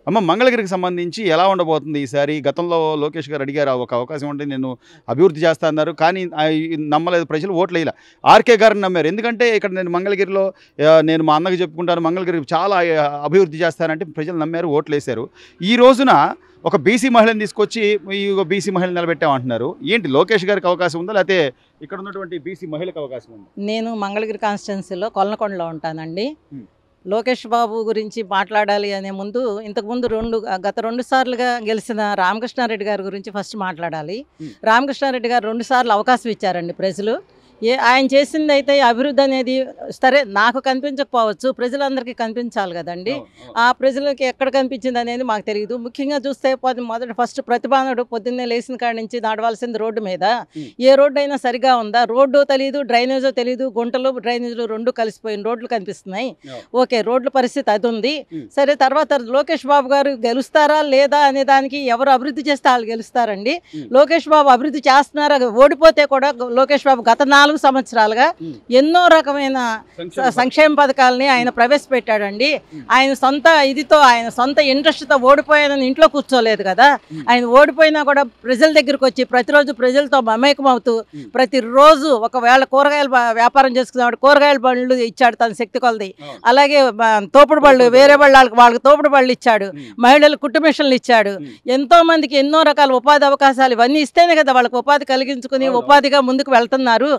అమ్మ మంగళగిరికి సంబంధించి ఎలా ఉండబోతుంది ఈసారి? గతంలో లోకేష్ గారు అడిగారు ఒక అవకాశం ఉంటే నేను అభివృద్ధి చేస్తా అన్నారు, కానీ నమ్మలేదు ప్రజలు, ఓట్లు వేయలే. ఆర్కే గారిని నమ్మారు. ఎందుకంటే ఇక్కడ నేను మంగళగిరిలో నేను మా అన్నకి చెప్పుకుంటాను, మంగళగిరి చాలా అభివృద్ధి చేస్తానంటే ప్రజలు నమ్మారు, ఓట్లు వేశారు. ఈ రోజున ఒక బీసీ మహిళని తీసుకొచ్చి ఈ బీసీ మహిళని నిలబెట్టామంటున్నారు. ఏంటి లోకేష్ గారికి అవకాశం ఉందా, లేకపోతే ఇక్కడ ఉన్నటువంటి బీసీ మహిళకు అవకాశం ఉందా? నేను మంగళగిరి కాన్స్టిట్యున్సీలో కొల్లకొండలో ఉంటానండి. లోకేష్ బాబు గురించి మాట్లాడాలి అనే ముందు ఇంతకుముందు గత 2 సార్లుగా గెలిచిన రామకృష్ణారెడ్డి గారి గురించి ఫస్ట్ మాట్లాడాలి. రామకృష్ణారెడ్డి గారు 2 సార్లు అవకాశం ఇచ్చారండి ప్రజలు. ఆయన చేసింది అయితే అభివృద్ధి అనేది సరే నాకు కనిపించకపోవచ్చు, ప్రజలందరికీ కనిపించాలి కదండి. ఆ ప్రజలకి ఎక్కడ కనిపించింది అనేది మాకు తెలియదు. ముఖ్యంగా చూస్తే ఫస్ట్ ప్రతిభానుడు పొద్దున్నే లేచిన కాడి నుంచి నడవాల్సింది రోడ్డు మీద. ఏ రోడ్డు అయినా సరిగా ఉందా? రోడ్డు తెలియదు, డ్రైనేజో తెలియదు, గుంటలు డ్రైనేజీలు 2 కలిసిపోయిన రోడ్లు కనిపిస్తున్నాయి. ఓకే, రోడ్ల పరిస్థితి అది ఉంది. సరే, తర్వాత లోకేష్ బాబు గారు గెలుస్తారా లేదా అనే దానికి ఎవరు అభివృద్ధి చేస్తే వాళ్ళు గెలుస్తారండి. లోకేష్ బాబు అభివృద్ధి చేస్తున్నారా? ఓడిపోతే కూడా లోకేష్ బాబు గత 4 సంవత్సరాలుగా ఎన్నో రకమైన సంక్షేమ పథకాలని ఆయన ప్రవేశపెట్టాడండి. ఆయన సొంత ఇంట్రెస్ట్తో ఓడిపోయానని ఇంట్లో కూర్చోలేదు కదా. ఆయన ఓడిపోయినా కూడా ప్రజల దగ్గరకు వచ్చి ప్రతిరోజు ప్రజలతో మమేకమవుతూ ప్రతిరోజు ఒకవేళ కూరగాయల వ్యాపారం చేసుకునేవాడు కూరగాయల బండ్లు ఇచ్చాడు తన శక్తి కొలది. అలాగే తోపుడు బళ్ళు వేరే వాళ్ళకి తోపుడు బళ్ళు ఇచ్చాడు. మహిళలకు కుట్టు మిషన్లు ఇచ్చాడు. ఎంతో మందికి ఎన్నో రకాల ఉపాధి అవకాశాలు ఇవన్నీ ఇస్తేనే కదా వాళ్ళకి ఉపాధి కలిగించుకుని ఉపాధిగా ముందుకు వెళ్తున్నారు.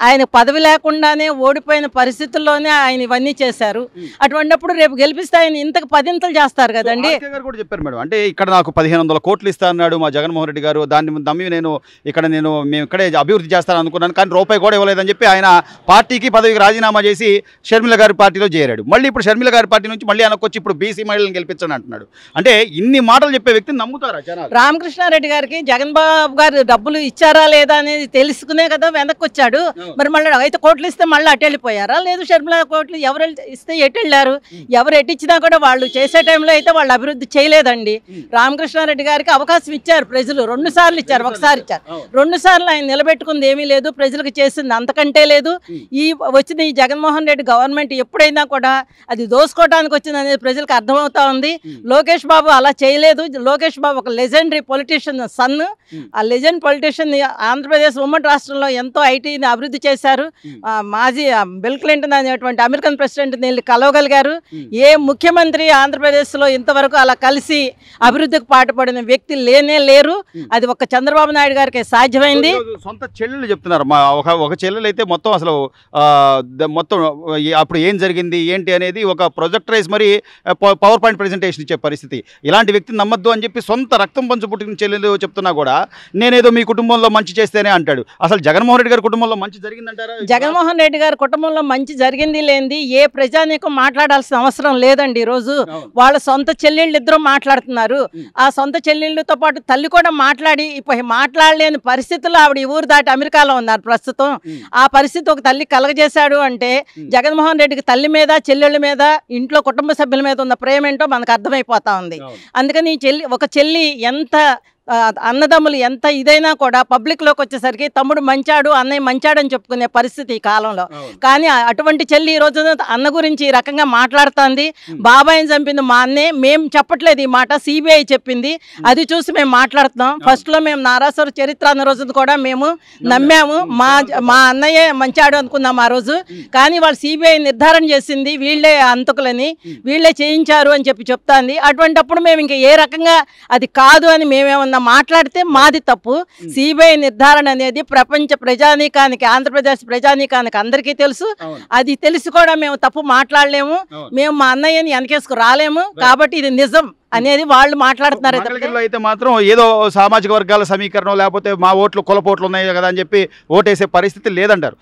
ఆయన పదవి లేకుండానే ఓడిపోయిన పరిస్థితుల్లోనే ఆయన ఇవన్నీ చేశారు. అటువంటిప్పుడు రేపు గెలిపిస్తే ఆయన ఇంతకు 10 చేస్తారు కదండి. కూడా చెప్పారు మేడం, అంటే ఇక్కడ నాకు 1500 కోట్లు ఇస్తా అన్నాడు మా జగన్మోహన్ రెడ్డి గారు, దాన్ని నమ్మి మేము ఇక్కడే అభివృద్ధి చేస్తాను అనుకున్నాను, కానీ రూపాయి కూడా ఇవ్వలేదని చెప్పి ఆయన పార్టీకి పదవికి రాజీనామా చేసి షర్మిల గారి పార్టీలో చేరాడు. మళ్ళీ ఇప్పుడు షర్మిల గారి పార్టీ నుంచి మళ్ళీ వెనక్కొచ్చి ఇప్పుడు బీసీ మహిళలను గెలిపించని అంటున్నాడు. అంటే ఇన్ని మాటలు చెప్పే వ్యక్తిని నమ్ముతారా జనాలు? రామకృష్ణారెడ్డి గారికి జగన్ బాబు గారు డబ్బులు ఇచ్చారా లేదా అనేది తెలుసుకునే కదా వెనక్కి వచ్చాడు. మరి మళ్ళీ అయితే కోట్లు ఇస్తే మళ్ళీ అటు వెళ్ళిపోయారా? లేదు, షర్మిల కోట్లు ఎవరు ఇస్తే ఎటు వెళ్ళారు? ఎవరు ఎట్టిచ్చినా కూడా వాళ్ళు చేసే టైంలో అయితే వాళ్ళు అభివృద్ధి చేయలేదండి. రామకృష్ణారెడ్డి గారికి అవకాశం ఇచ్చారు ప్రజలు, 2 సార్లు ఇచ్చారు, ఒకసారి ఇచ్చారు. 2 సార్లు ఆయన నిలబెట్టుకుంది ఏమీ లేదు, ప్రజలకు చేసింది అంతకంటే లేదు. వచ్చిన ఈ జగన్మోహన్ రెడ్డి గవర్నమెంట్ ఎప్పుడైనా కూడా అది దోసుకోవడానికి వచ్చింది అనేది ప్రజలకు అర్థమవుతా ఉంది. లోకేష్ బాబు అలా చేయలేదు. లోకేష్ బాబు ఒక లెజెండరీ పొలిటీషియన్ సన్. ఆ లెజెండ్ పొలిటీషియన్ ఆంధ్రప్రదేశ్ ఉమ్మడి రాష్ట్రంలో ఎంతో ఐటీని అభివృద్ధి చేశారు. మాజీ బిల్ క్లింటన్ అనేటువంటి అమెరికన్ ప్రెసిడెంట్ వెళ్ళి కలవగలిగారు. ఏ ముఖ్యమంత్రి ఆంధ్రప్రదేశ్లో ఇంతవరకు అలా కలిసి అభివృద్ధికి పాటుపడిన వ్యక్తి లేరు. అది ఒక చంద్రబాబు నాయుడు గారికి సాధ్యమైంది. సొంత చెల్లెలు చెప్తున్నారు, ఒక చెల్లెలు అయితే మొత్తం అసలు మొత్తం అప్పుడు ఏం జరిగింది ఏంటి అనేది ఒక ప్రొజెక్టరైజ్ మరి పవర్ పాయింట్ ప్రెజెంటేషన్ ఇచ్చే పరిస్థితి. ఇలాంటి వ్యక్తిని నమ్మద్దు అని చెప్పి సొంత రక్తం పంచు పుట్టిన చెల్లెలు చెప్తున్నా కూడా నేనేదో మీ కుటుంబంలో మంచి చేస్తేనే అంటాడు. అసలు జగన్మోహన్ రెడ్డి గారి కుటుంబంలో మంచి జరిగిందంటారా? జగన్మోహన్ రెడ్డి గారి కుటుంబంలో మంచి జరిగింది లేనిది ఏ ప్రజానీకం మాట్లాడాల్సిన అవసరం లేదండి. ఈరోజు వాళ్ళ సొంత చెల్లెళ్ళు ఇద్దరు మాట్లాడుతున్నారు. ఆ సొంత చెల్లెళ్ళతో పాటు తల్లి కూడా మాట్లాడలేని పరిస్థితుల్లో ఆవిడ ఈ ఊరు దాటి అమెరికాలో ఉన్నారు ప్రస్తుతం. ఆ పరిస్థితి ఒక తల్లి కలగజేశాడు అంటే జగన్మోహన్ రెడ్డికి తల్లి మీద చెల్లెళ్ళ మీద ఇంట్లో కుటుంబ సభ్యుల మీద ఉన్న ప్రేమ ఏంటో మనకు అర్థమైపోతా ఉంది. అందుకని ఒక చెల్లి ఎంత అన్నదమ్ములు ఎంత ఇదైనా కూడా పబ్లిక్లోకి వచ్చేసరికి తమ్ముడు మంచాడు అన్నయ్య మంచాడు అని చెప్పుకునే పరిస్థితి ఈ కాలంలో. కానీ అటువంటి చెల్లి ఈ రోజు అన్న గురించి ఈ రకంగా మాట్లాడుతుంది. బాబాయిని చంపింది మా అన్నే, మేము చెప్పట్లేదు ఈ మాట, సిబిఐ చెప్పింది. అది చూసి మేము మాట్లాడుతున్నాం. ఫస్ట్లో మేము నారాసుర చరిత్ర అన్న రోజు కూడా మేము నమ్మాము, మా అన్నయ్య మంచాడు అనుకున్నాం ఆ రోజు. కానీ వాళ్ళు సిబిఐ నిర్ధారణ చేసింది వీళ్ళే అంతకులని, వీళ్ళే చేయించారు అని చెప్తాంది. అటువంటిప్పుడు మేము ఇంకా ఏ రకంగా అది కాదు అని మేమేమన్నా మాట్లాడితే మాది తప్పు. సిబిఐ నిర్ధారణ అనేది ప్రపంచ ప్రజానీకానికి, ఆంధ్రప్రదేశ్ ప్రజానీకానికి అందరికీ తెలుసు. అది తెలిసి కూడా మేము తప్పు మాట్లాడలేము, మేము మా అన్నయ్యని వెనకేసుకు రాలేము. కాబట్టి ఇది నిజం అనేది వాళ్ళు మాట్లాడుతున్నారు. అయితే మాత్రం ఏదో సామాజిక వర్గాల సమీకరణం లేకపోతే మా ఓట్లు కులపోట్లు ఉన్నాయి కదా అని చెప్పి ఓటేసే పరిస్థితి లేదంటారు.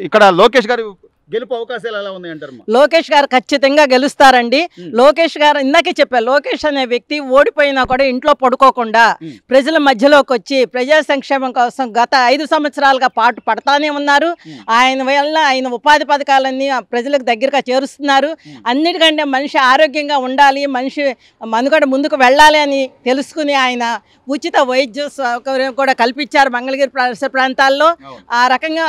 ఇక్కడ లోకేష్ గారు గెలుపు అవకాశాలు ఎలా ఉన్నాయి అంటారు? లోకేష్ గారు ఖచ్చితంగా గెలుస్తారండి. లోకేష్ గారు ఇందాకే చెప్పారు, లోకేష్ అనే వ్యక్తి ఓడిపోయినా కూడా ఇంట్లో పడుకోకుండా ప్రజల మధ్యలోకి వచ్చి ప్రజా సంక్షేమం కోసం గత 5 సంవత్సరాలుగా పాటు పడతానే ఉన్నారు. ఆయన వల్ల ఆయన ఉపాధి పథకాలన్నీ ప్రజలకు దగ్గరగా చేరుస్తున్నారు. అన్నిటికంటే మనిషి ఆరోగ్యంగా ఉండాలి, మనిషి మనుగడ ముందుకు వెళ్ళాలి అని తెలుసుకుని ఆయన ఉచిత వైద్య సౌకర్యం కూడా కల్పించారు మంగళగిరి ప్రాంతాల్లో. ఆ రకంగా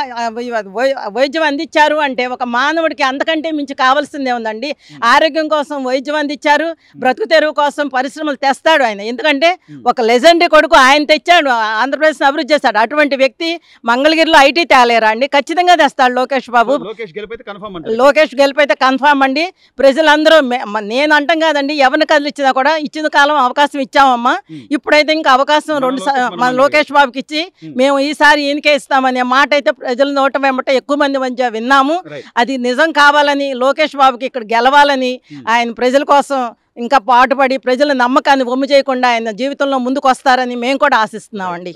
వైద్యం అందించారు అంటే ఒక మానవుడికి అంతకంటే మించి కావాల్సిందే ఉందండి. ఆరోగ్యం కోసం వైద్యం అందించారు, బ్రతుకు తెరువు కోసం పరిశ్రమలు తెస్తాడు ఆయన. ఎందుకంటే ఒక లెజెండరీ కొడుకు ఆయన తెచ్చాడు, ఆంధ్రప్రదేశ్ అభివృద్ధి చేస్తాడు. అటువంటి వ్యక్తి మంగళగిరిలో ఐటీ తేలేరా అండి? ఖచ్చితంగా తెస్తాడు లోకేష్ బాబు. లోకేష్ గెలిపైతే కన్ఫామ్ అండి. ప్రజలందరూ నేను అంటాం కాదండి, ఎవరిని కదిలిచ్చినా కూడా ఇచ్చిన కాలం అవకాశం ఇచ్చామమ్మా. ఇప్పుడైతే ఇంకా అవకాశం మన లోకేష్ బాబుకి ఇచ్చి మేము ఈసారి ఈయనకే ఇస్తామనే మాట అయితే ప్రజల నోట వెంబట ఎక్కువ మంది మధ్య విన్నాము. అది నిజం కావాలని, లోకేష్ బాబుకి ఇక్కడ గెలవాలని, ఆయన ప్రజల కోసం ఇంకా పాటుపడి ప్రజల నమ్మకాన్ని వమ్ము చేయకుండా ఆయన జీవితంలో ముందుకు వస్తారని మేము కూడా ఆశిస్తున్నామండి.